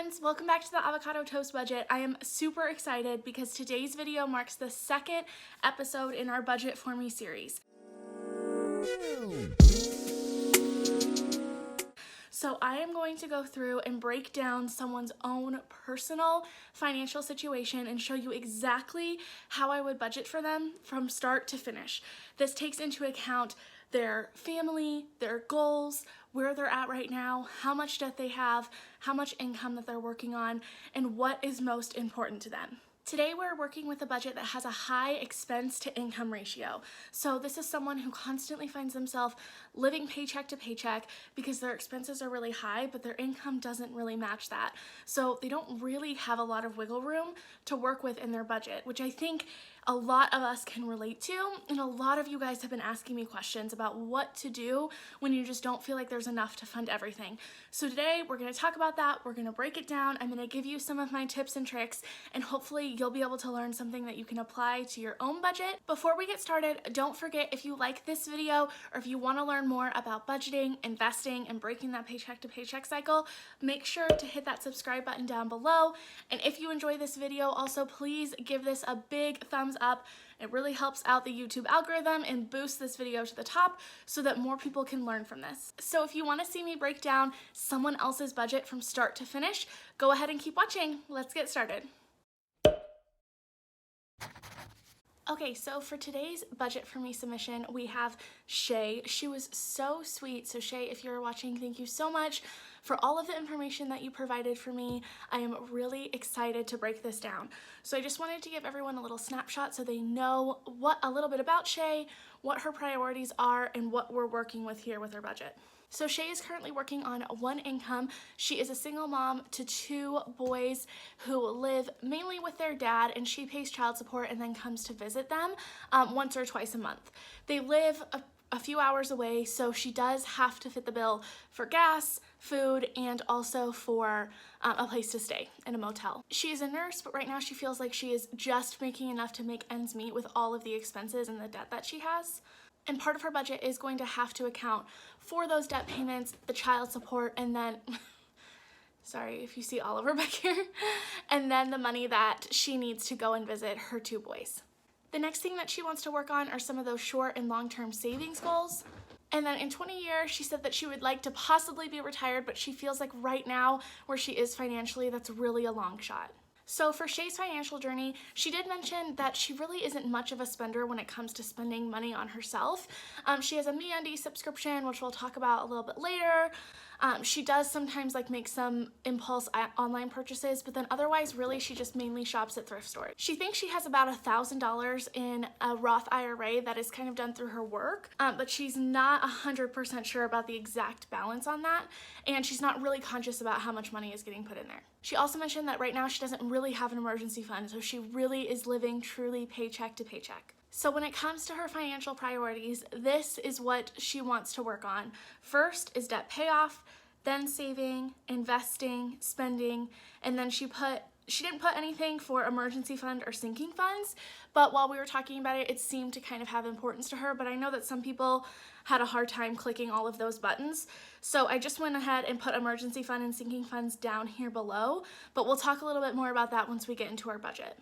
friends, welcome back to the Avocado Toast Budget. I am super excited because today's video marks the second episode in our Budget For Me series. So I am going to go through and break down someone's own personal financial situation and show you exactly how I would budget for them from start to finish. This takes into account their family, their goals, where they're at right now, how much debt they have, how much income that they're working on, and what is most important to them. Today we're working with a budget that has a high expense to income ratio. So this is someone who constantly finds themselves living paycheck to paycheck because their expenses are really high, but their income doesn't really match that. So they don't really have a lot of wiggle room to work with in their budget, which I think a lot of us can relate to. And a lot of you guys have been asking me questions about what to do when you just don't feel like there's enough to fund everything. So today we're gonna talk about that. We're gonna break it down. I'm gonna give you some of my tips and tricks, and hopefully you'll be able to learn something that you can apply to your own budget. Before we get started, don't forget, if you like this video or if you wanna learn more about budgeting, investing, and breaking that paycheck to paycheck cycle, make sure to hit that subscribe button down below. And if you enjoy this video, also please give this a big thumbs up. It really helps out the YouTube algorithm and boosts this video to the top so that more people can learn from this. So if you want to see me break down someone else's budget from start to finish, go ahead and keep watching. Let's get started. Okay, so for today's Budget For Me submission, we have Shae. She was so sweet. So Shae, if you're watching, thank you so much for all of the information that you provided for me. I am really excited to break this down. So I just wanted to give everyone a little snapshot so they know a little bit about Shae, what her priorities are, and what we're working with here with her budget. So Shae is currently working on one income. She is a single mom to two boys who live mainly with their dad, and she pays child support and then comes to visit them once or twice a month. They live a few hours away, so she does have to fit the bill for gas, food, and also for a place to stay in a motel. She is a nurse, but right now she feels like she is just making enough to make ends meet with all of the expenses and the debt that she has. And part of her budget is going to have to account for those debt payments, the child support, and then, sorry if you see Oliver back here, and then the money that she needs to go and visit her two boys. The next thing that she wants to work on are some of those short and long-term savings goals. And then in 20 years, she said that she would like to possibly be retired, but she feels like right now, where she is financially, that's really a long shot. So for Shae's financial journey, she did mention that she really isn't much of a spender when it comes to spending money on herself. She has a MeUndies subscription, which we'll talk about a little bit later. She does sometimes make some impulse online purchases, but then otherwise really she just mainly shops at thrift stores. She thinks she has about $1,000 in a Roth IRA that is kind of done through her work, but she's not 100% sure about the exact balance on that, and she's not really conscious about how much money is getting put in there. She also mentioned that right now she doesn't really have an emergency fund, so she really is living truly paycheck to paycheck. So when it comes to her financial priorities, this is what she wants to work on. First is debt payoff, then saving, investing, spending, and then she didn't put anything for emergency fund or sinking funds, but while we were talking about it, it seemed to kind of have importance to her, but I know that some people had a hard time clicking all of those buttons. So I just went ahead and put emergency fund and sinking funds down here below, but we'll talk a little bit more about that once we get into our budget.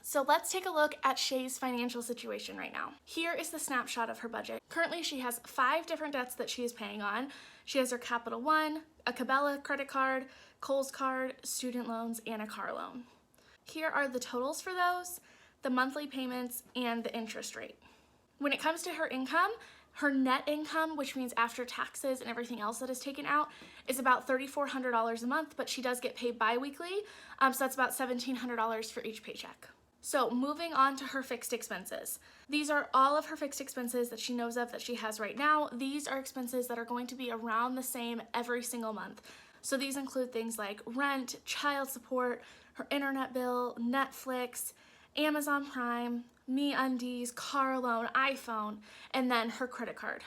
So let's take a look at Shae's financial situation right now. Here is the snapshot of her budget. Currently, she has 5 different debts that she is paying on. She has her Capital One, a Cabela credit card, Kohl's card, student loans, and a car loan. Here are the totals for those, the monthly payments, and the interest rate. When it comes to her income, her net income, which means after taxes and everything else that is taken out, is about $3,400 a month, but she does get paid bi-weekly, so that's about $1,700 for each paycheck. So moving on to her fixed expenses. These are all of her fixed expenses that she knows of that she has right now. These are expenses that are going to be around the same every single month. So these include things like rent, child support, her internet bill, Netflix, Amazon Prime, MeUndies, car loan, iPhone, and then her credit card.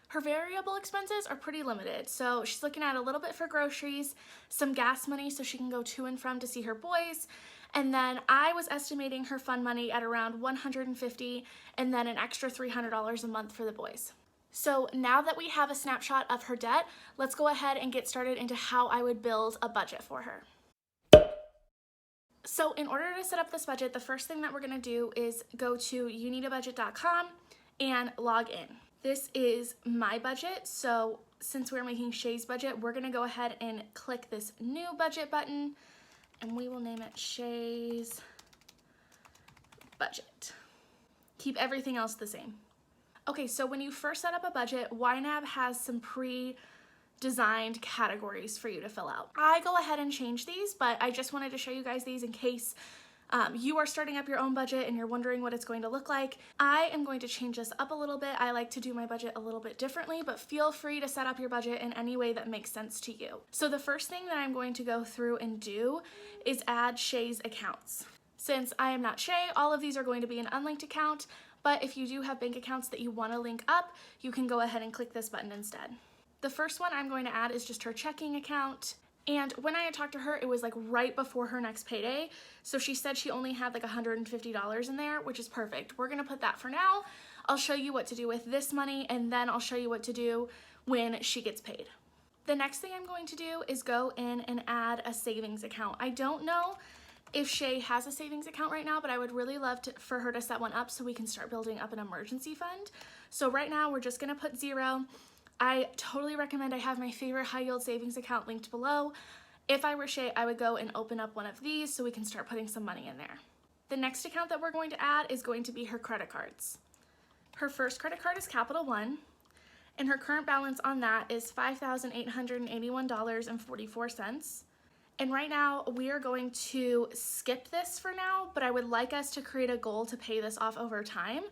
Her variable expenses are pretty limited, so she's looking at a little bit for groceries, some gas money so she can go to and from to see her boys, and then I was estimating her fund money at around $150 and then an extra $300 a month for the boys. So now that we have a snapshot of her debt, let's go ahead and get started into how I would build a budget for her. So in order to set up this budget, the first thing that we're gonna do is go to YNABBudget.com and log in. This is my budget, so since we're making Shae's budget, we're gonna go ahead and click this new budget button, and we will name it Shae's budget. Keep everything else the same. Okay, so when you first set up a budget, YNAB has some pre-designed categories for you to fill out. I go ahead and change these, but I just wanted to show you guys these in case you are starting up your own budget and you're wondering what it's going to look like. I am going to change this up a little bit. I like to do my budget a little bit differently, but feel free to set up your budget in any way that makes sense to you. So the first thing that I'm going to go through and do is add Shae's accounts. Since I am not Shae, all of these are going to be an unlinked account, but if you do have bank accounts that you want to link up, you can go ahead and click this button instead. The first one I'm going to add is just her checking account. And when I had talked to her, it was like right before her next payday. So she said she only had like $150 in there, which is perfect. We're gonna put that for now. I'll show you what to do with this money, and then I'll show you what to do when she gets paid. The next thing I'm going to do is go in and add a savings account. I don't know if Shae has a savings account right now, but I would really love for her to set one up so we can start building up an emergency fund. So right now we're just gonna put 0. I totally recommend I have my favorite high yield savings account linked below. If I were Shae, I would go and open up one of these so we can start putting some money in there. The next account that we're going to add is going to be her credit cards. Her first credit card is Capital One, and her current balance on that is $5,881.44. And right now we are going to skip this for now, but I would like us to create a goal to pay this off over time,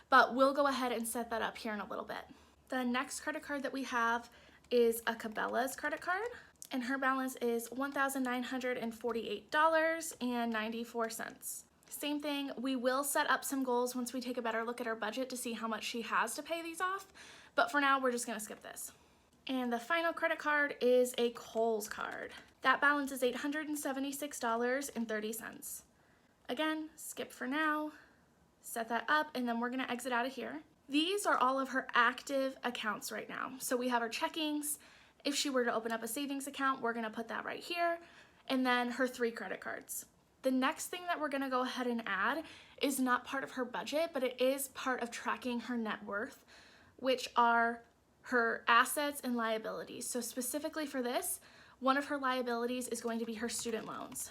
but we'll go ahead and set that up here in a little bit. The next credit card that we have is a Cabela's credit card, and her balance is $1,948.94. Same thing, we will set up some goals once we take a better look at our budget to see how much she has to pay these off, but for now we're just gonna skip this. And the final credit card is a Kohl's card. That balance is $876.30. Again, skip for now, set that up, and then we're gonna exit out of here. These are all of her active accounts right now. So we have her checkings. If she were to open up a savings account, we're gonna put that right here, and then her 3 credit cards. The next thing that we're gonna go ahead and add is not part of her budget, but it is part of tracking her net worth, which are her assets and liabilities. So specifically for this, one of her liabilities is going to be her student loans.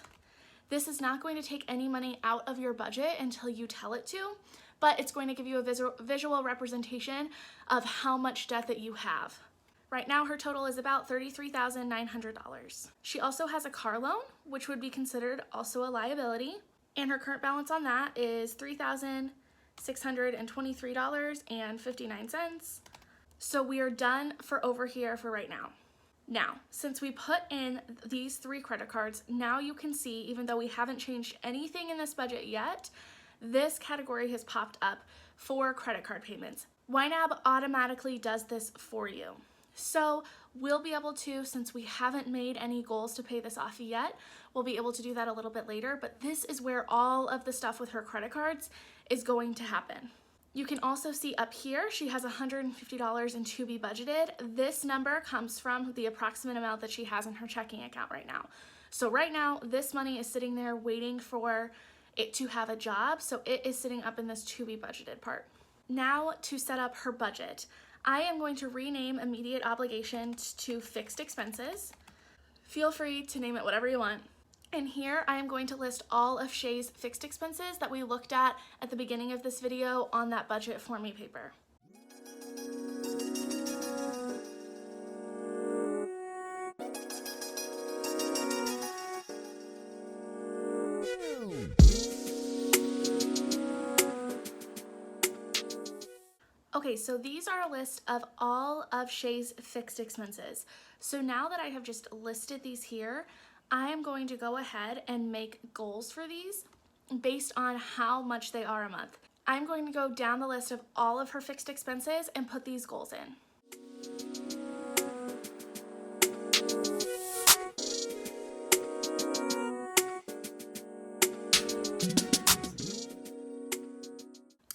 This is not going to take any money out of your budget until you tell it to, but it's going to give you a visual representation of how much debt that you have. Right now, her total is about $33,900. She also has a car loan, which would be considered also a liability, and her current balance on that is $3,623.59. So we are done for over here for right now. Now, since we put in these 3 credit cards, now you can see, even though we haven't changed anything in this budget yet, this category has popped up for credit card payments. YNAB automatically does this for you. So we'll be able to, since we haven't made any goals to pay this off yet, we'll be able to do that a little bit later, but this is where all of the stuff with her credit cards is going to happen. You can also see up here, she has $150 in to be budgeted. This number comes from the approximate amount that she has in her checking account right now. So right now, this money is sitting there waiting for it to have a job, so it is sitting up in this to be budgeted part. Now to set up her budget, I am going to rename immediate obligations to fixed expenses. Feel free to name it whatever you want. And here I am going to list all of Shae's fixed expenses that we looked at the beginning of this video on that budget for me paper. Okay, so these are a list of all of Shae's fixed expenses. So now that I have just listed these here, I am going to go ahead and make goals for these based on how much they are a month. I'm going to go down the list of all of her fixed expenses and put these goals in.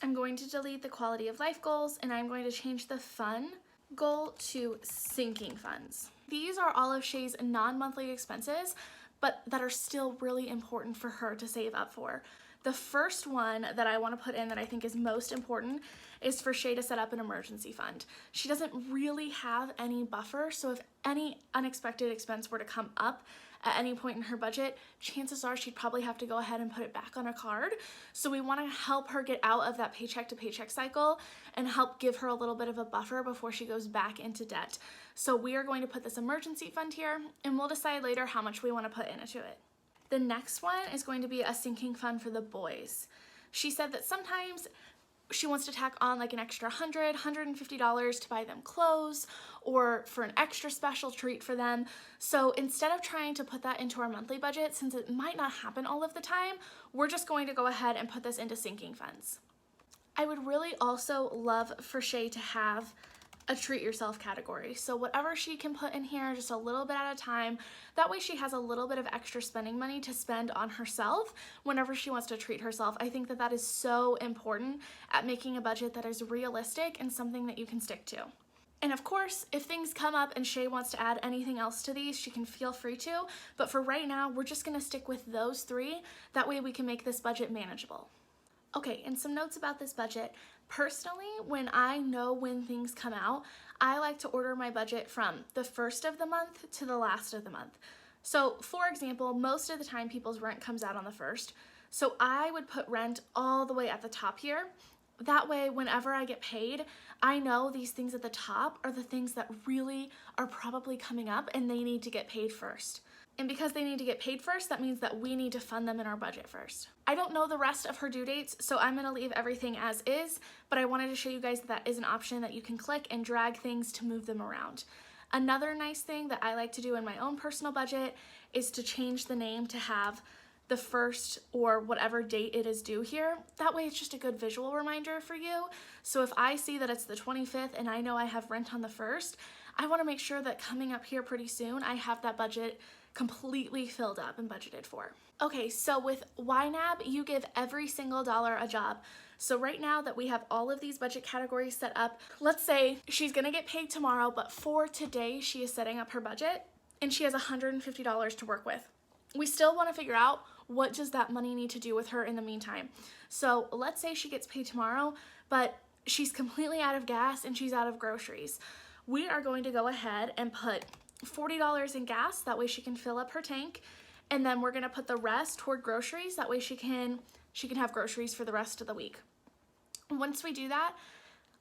I'm going to delete the quality of life goals, and I'm going to change the fun goal to sinking funds. These are all of Shae's non-monthly expenses, but that are still really important for her to save up for. The first one that I want to put in that I think is most important is for Shae to set up an emergency fund. She doesn't really have any buffer, so if any unexpected expense were to come up at any point in her budget, chances are she'd probably have to go ahead and put it back on a card. So we want to help her get out of that paycheck to paycheck cycle and help give her a little bit of a buffer before she goes back into debt. So we are going to put this emergency fund here, and we'll decide later how much we want to put into it. The next one is going to be a sinking fund for the boys. She said that sometimes she wants to tack on like an extra $100, $150 to buy them clothes or for an extra special treat for them. So instead of trying to put that into our monthly budget, since it might not happen all of the time, we're just going to go ahead and put this into sinking funds. I would really also love for Shae to have a treat yourself category. So whatever she can put in here, just a little bit at a time. That way she has a little bit of extra spending money to spend on herself whenever she wants to treat herself. I think that that is so important at making a budget that is realistic and something that you can stick to. And of course, if things come up and Shae wants to add anything else to these, she can feel free to. But for right now, we're just gonna stick with those three. That way we can make this budget manageable. Okay, and some notes about this budget. Personally, when I know when things come out, I like to order my budget from the first of the month to the last of the month. So for example, most of the time people's rent comes out on the first. So I would put rent all the way at the top here. That way, whenever I get paid, I know these things at the top are the things that really are probably coming up and they need to get paid first. And because they need to get paid first, that means that we need to fund them in our budget first. I don't know the rest of her due dates, so I'm gonna leave everything as is, but I wanted to show you guys that that is an option that you can click and drag things to move them around. Another nice thing that I like to do in my own personal budget is to change the name to have the first or whatever date it is due here. That way it's just a good visual reminder for you. So if I see that it's the 25th and I know I have rent on the 1st, I wanna make sure that coming up here pretty soon, I have that budget completely filled up and budgeted for. Okay, so with YNAB, you give every single dollar a job. So right now that we have all of these budget categories set up, let's say she's gonna get paid tomorrow, but for today she is setting up her budget and she has $150 to work with. We still wanna figure out what does that money need to do with her in the meantime. So let's say she gets paid tomorrow, but she's completely out of gas and she's out of groceries. We are going to go ahead and put $40 in gas, that way she can fill up her tank, and then we're gonna put the rest toward groceries, that way she can have groceries for the rest of the week. Once we do that,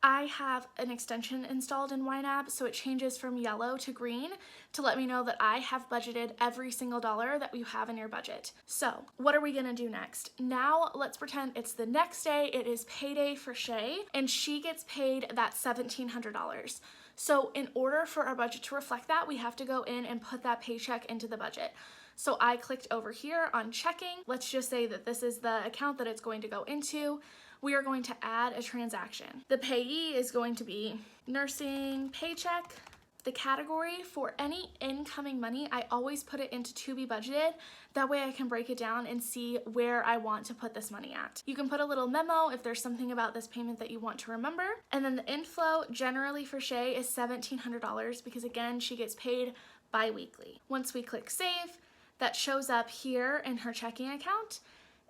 I have an extension installed in YNAB, so it changes from yellow to green to let me know that I have budgeted every single dollar that you have in your budget. So what are we gonna do next? Now let's pretend it's the next day, it is payday for Shae, and she gets paid that $1,700. So in order for our budget to reflect that, we have to go in and put that paycheck into the budget. So I clicked over here on checking. Let's just say that this is the account that it's going to go into. We are going to add a transaction. The payee is going to be nursing paycheck. The category for any incoming money, I always put it into to be budgeted. That way I can break it down and see where I want to put this money at. You can put a little memo if there's something about this payment that you want to remember. And then the inflow generally for Shae is $1,700 because again, she gets paid bi-weekly. Once we click save, that shows up here in her checking account.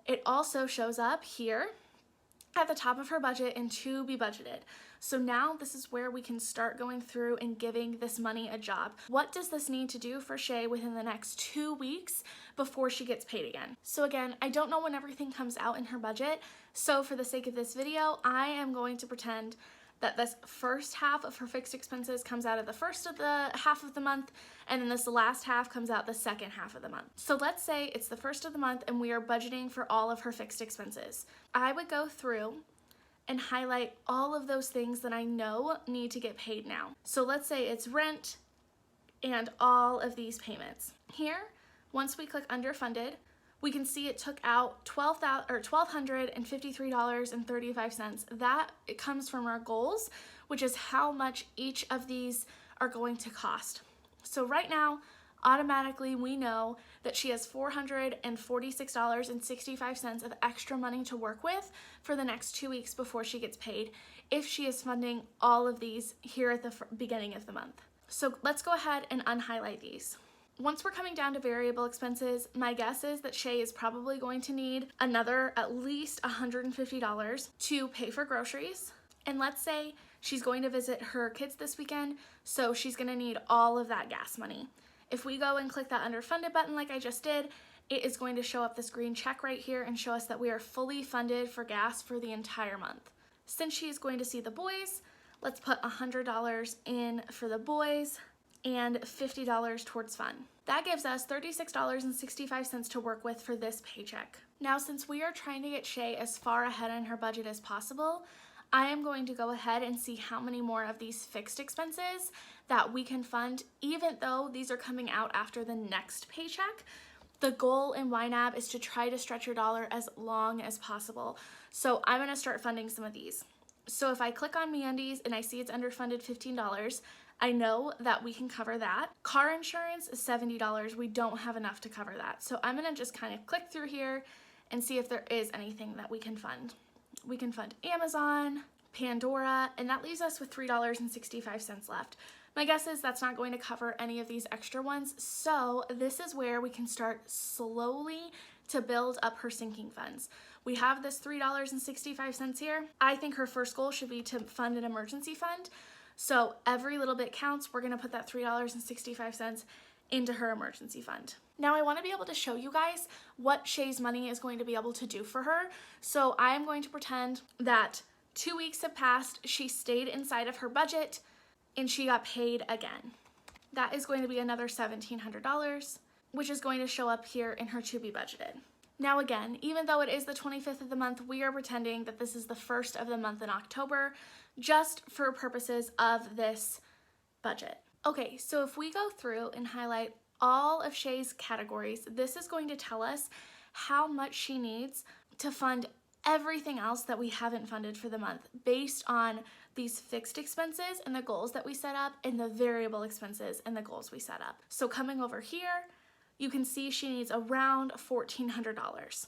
It also shows up here at the top of her budget and to be budgeted. So now this is where we can start going through and giving this money a job. What does this need to do for Shae within the next 2 weeks before she gets paid again? So again, I don't know when everything comes out in her budget. So for the sake of this video, I am going to pretend that this first half of her fixed expenses comes out of the first of the half of the month, and then this last half comes out the second half of the month. So let's say it's the first of the month and we are budgeting for all of her fixed expenses. I would go through and highlight all of those things that I know need to get paid now. So let's say it's rent and all of these payments. Here, once we click underfunded, we can see it took out $1,253.35. That it comes from our goals, which is how much each of these are going to cost. So right now, automatically we know that she has $446.65 of extra money to work with for the next 2 weeks before she gets paid if she is funding all of these here at the beginning of the month. So let's go ahead and unhighlight these. Once we're coming down to variable expenses, my guess is that Shae is probably going to need another at least $150 to pay for groceries. And let's say she's going to visit her kids this weekend, so she's gonna need all of that gas money. If we go and click that underfunded button like I just did, it is going to show up this green check right here and show us that we are fully funded for gas for the entire month. Since she's going to see the boys, let's put $100 in for the boys and $50 towards fun. That gives us $36.65 to work with for this paycheck. Now, since we are trying to get Shae as far ahead in her budget as possible, I am going to go ahead and see how many more of these fixed expenses that we can fund, even though these are coming out after the next paycheck. The goal in YNAB is to try to stretch your dollar as long as possible. So I'm gonna start funding some of these. So if I click on MeUndies and I see it's underfunded $15, I know that we can cover that. Car insurance is $70. We don't have enough to cover that. So I'm gonna just kind of click through here and see if there is anything that we can fund. We can fund Amazon, Pandora, and that leaves us with $3.65 left. My guess is that's not going to cover any of these extra ones, so this is where we can start slowly to build up her sinking funds. We have this $3.65 here. I think her first goal should be to fund an emergency fund. So every little bit counts. We're gonna put that $3.65 into her emergency fund. Now I wanna be able to show you guys what Shae's money is going to be able to do for her. So I am going to pretend that 2 weeks have passed, she stayed inside of her budget, and she got paid again. That is going to be another $1,700, which is going to show up here in her to be budgeted. Now again, even though it is the 25th of the month, we are pretending that this is the first of the month in October, just for purposes of this budget. Okay, so if we go through and highlight all of Shae's categories, this is going to tell us how much she needs to fund everything else that we haven't funded for the month based on these fixed expenses and the goals that we set up and the variable expenses and the goals we set up. So coming over here, you can see she needs around $1,400.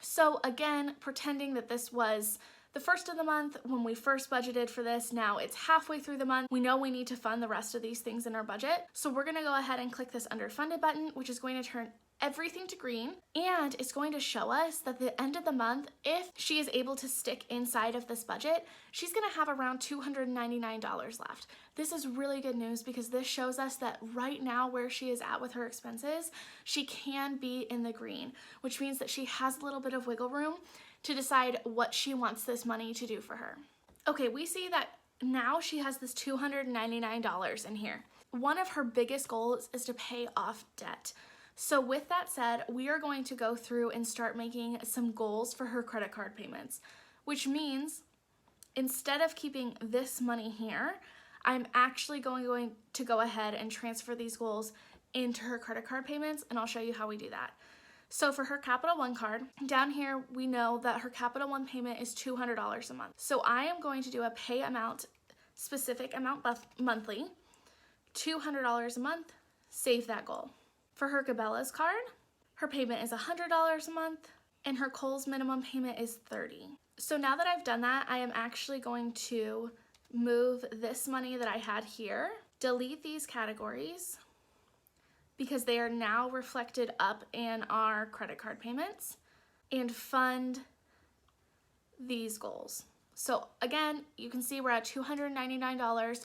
So again, pretending that this was the first of the month when we first budgeted for this, now it's halfway through the month. We know we need to fund the rest of these things in our budget. So we're gonna go ahead and click this underfunded button, which is going to turn everything to green, and it's going to show us that at the end of the month, if she is able to stick inside of this budget, she's gonna have around $299 left. This is really good news because this shows us that right now where she is at with her expenses, she can be in the green, which means that she has a little bit of wiggle room to decide what she wants this money to do for her. Okay, we see that now she has this $299 in here. One of her biggest goals is to pay off debt. So with that said, we are going to go through and start making some goals for her credit card payments, which means instead of keeping this money here, I'm actually going to go ahead and transfer these goals into her credit card payments, and I'll show you how we do that. So for her Capital One card, down here we know that her Capital One payment is $200 a month. So I am going to do a pay amount, specific amount monthly, $200 a month, save that goal. For her Cabela's card, her payment is $100 a month, and her Kohl's minimum payment is $30. So now that I've done that, I am actually going to move this money that I had here, delete these categories, because they are now reflected up in our credit card payments, and fund these goals. So again, you can see we're at $299.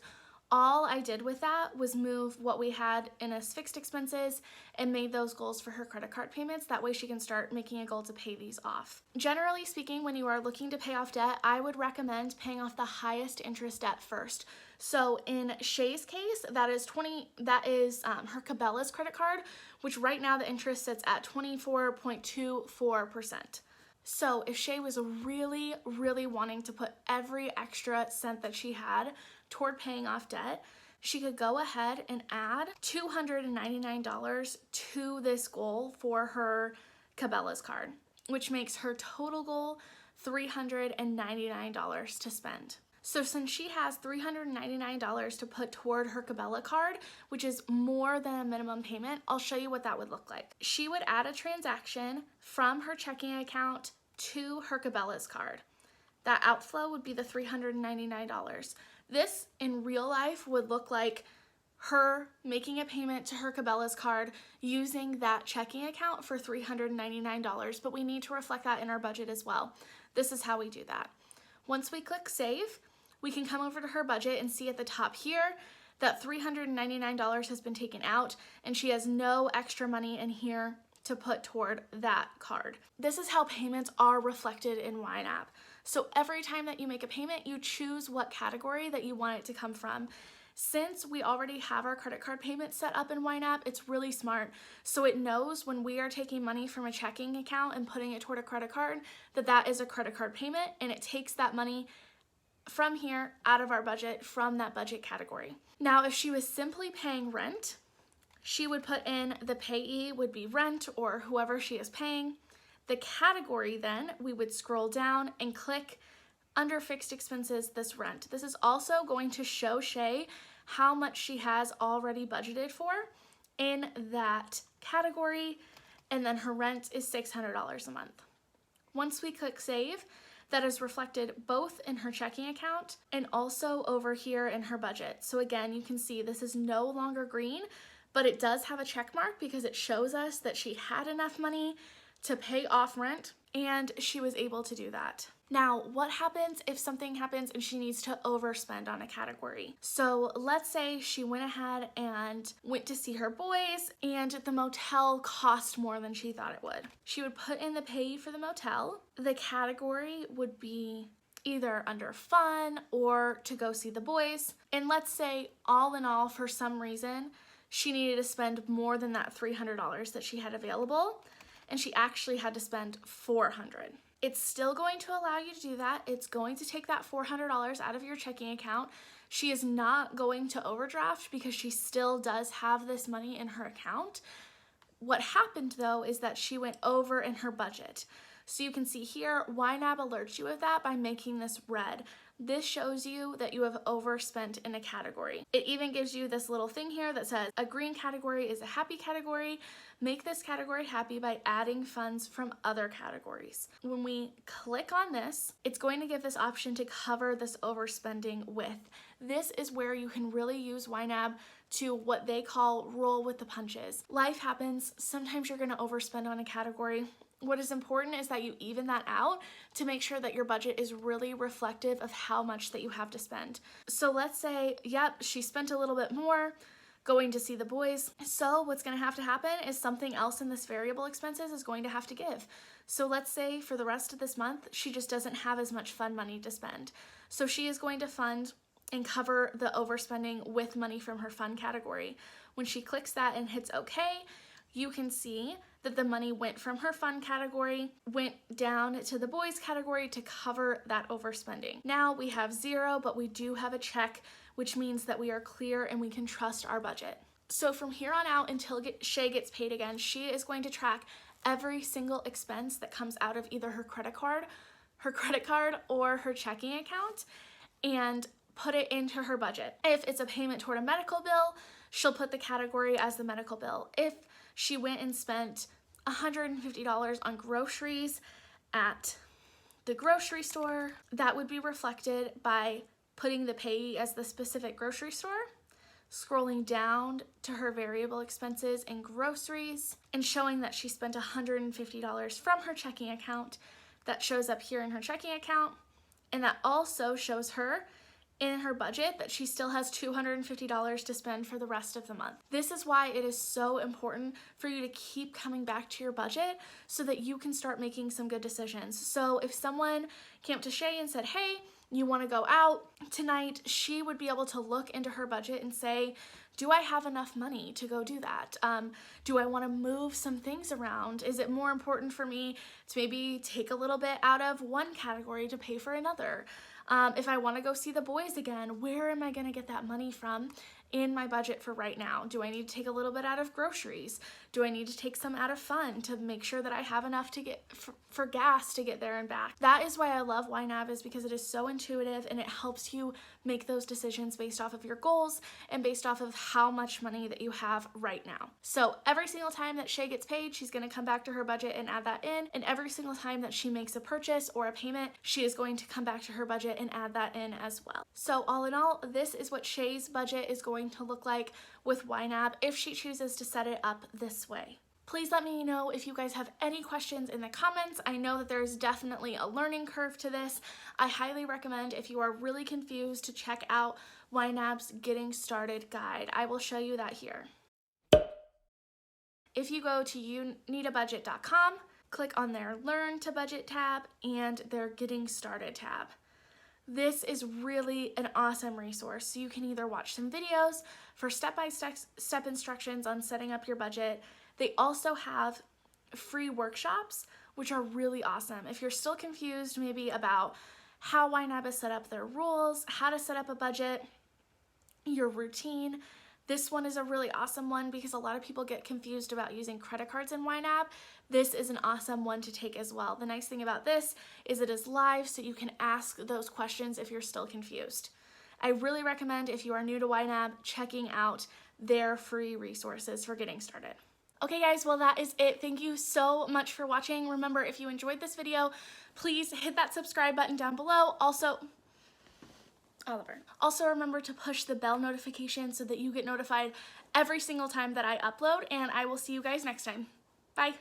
All I did with that was move what we had in as fixed expenses and made those goals for her credit card payments. That way she can start making a goal to pay these off. Generally speaking, when you are looking to pay off debt, I would recommend paying off the highest interest debt first. So in Shae's case, that is her Cabela's credit card, which right now the interest sits at 24.24%. So if Shae was really, really wanting to put every extra cent that she had toward paying off debt, she could go ahead and add $299 to this goal for her Cabela's card, which makes her total goal $399 to spend. So since she has $399 to put toward her Cabela card, which is more than a minimum payment, I'll show you what that would look like. She would add a transaction from her checking account to her Cabela's card. That outflow would be the $399. This in real life would look like her making a payment to her Cabela's card using that checking account for $399, but we need to reflect that in our budget as well. This is how we do that. Once we click save, we can come over to her budget and see at the top here that $399 has been taken out and she has no extra money in here to put toward that card. This is how payments are reflected in YNAB. So every time that you make a payment, you choose what category that you want it to come from. Since we already have our credit card payments set up in YNAB, it's really smart. So it knows when we are taking money from a checking account and putting it toward a credit card, that that is a credit card payment, and it takes that money from here out of our budget from that budget category. Now, if she was simply paying rent, she would put in the payee would be rent or whoever she is paying. The category then, we would scroll down and click under fixed expenses, this rent. This is also going to show Shae how much she has already budgeted for in that category, and then her rent is $600 a month. Once we click save, that is reflected both in her checking account and also over here in her budget. So again, you can see this is no longer green, but it does have a check mark because it shows us that she had enough money to pay off rent and she was able to do that. Now, what happens if something happens and she needs to overspend on a category? So let's say she went ahead and went to see her boys and the motel cost more than she thought it would. She would put in the pay for the motel. The category would be either under fun or to go see the boys. And let's say all in all, for some reason, she needed to spend more than that $300 that she had available, and she actually had to spend $400. It's still going to allow you to do that. It's going to take that $400 out of your checking account. She is not going to overdraft because she still does have this money in her account. What happened though is that she went over in her budget. So you can see here, YNAB alerts you of that by making this red. This shows you that you have overspent in a category. It even gives you this little thing here that says a green category is a happy category. Make this category happy by adding funds from other categories. When we click on this, it's going to give this option to cover this overspending with. This is where you can really use YNAB to what they call roll with the punches. Life happens. Sometimes you're going to overspend on a category. What is important is that you even that out to make sure that your budget is really reflective of how much that you have to spend. So let's say, yep, she spent a little bit more going to see the boys. So what's going to happen is something else in this variable expenses is going to have to give. So let's say for the rest of this month, she just doesn't have as much fun money to spend. So she is going to fund and cover the overspending with money from her fun category. When she clicks that and hits OK, you can see that the money went from her fun category, went down to the boys category to cover that overspending. Now we have zero, but we do have a check, which means that we are clear and we can trust our budget. So from here on out until Shae gets paid again, she is going to track every single expense that comes out of either her credit card or her checking account and put it into her budget. If it's a payment toward a medical bill, she'll put the category as the medical bill. If she went and spent $150 on groceries at the grocery store, that would be reflected by putting the payee as the specific grocery store, scrolling down to her variable expenses and groceries, and showing that she spent $150 from her checking account. That shows up here in her checking account, and that also shows her in her budget that she still has $250 to spend for the rest of the month. This is why it is so important for you to keep coming back to your budget so that you can start making some good decisions. So if someone came up to Shae and said, hey, you want to go out tonight, she would be able to look into her budget and say, do I have enough money to go do that? Do I want to move some things around? Is it more important for me to maybe take a little bit out of one category to pay for another? If I want to go see the boys again, where am I going to get that money from? in my budget for right now? Do I need to take a little bit out of groceries? Do I need to take some out of fun to make sure that I have enough to get for gas to get there and back? That is why I love YNAB, is because it is so intuitive and it helps you make those decisions based off of your goals and based off of how much money that you have right now. So every single time that Shae gets paid, she's going to come back to her budget and add that in. And every single time that she makes a purchase or a payment, she is going to come back to her budget and add that in as well. So all in all, this is what Shae's budget is going to look like with YNAB if she chooses to set it up this way. Please let me know if you guys have any questions in the comments. I know that there's definitely a learning curve to this. I highly recommend, if you are really confused, to check out YNAB's Getting Started Guide. I will show you that here. If you go to YNABBudget.com, click on their Learn to Budget tab and their Getting Started tab. This is really an awesome resource. So you can either watch some videos for step-by-step instructions on setting up your budget. They also have free workshops, which are really awesome. If you're still confused maybe about how YNAB has set up their rules, how to set up a budget, your routine, this one is a really awesome one because a lot of people get confused about using credit cards in YNAB. This is an awesome one to take as well. The nice thing about this is it is live, so you can ask those questions if you're still confused. I really recommend, if you are new to YNAB, checking out their free resources for getting started. Okay guys, well that is it. Thank you so much for watching. Remember, if you enjoyed this video, please hit that subscribe button down below. Also remember to push the bell notification so that you get notified every single time that I upload, and I will see you guys next time. Bye.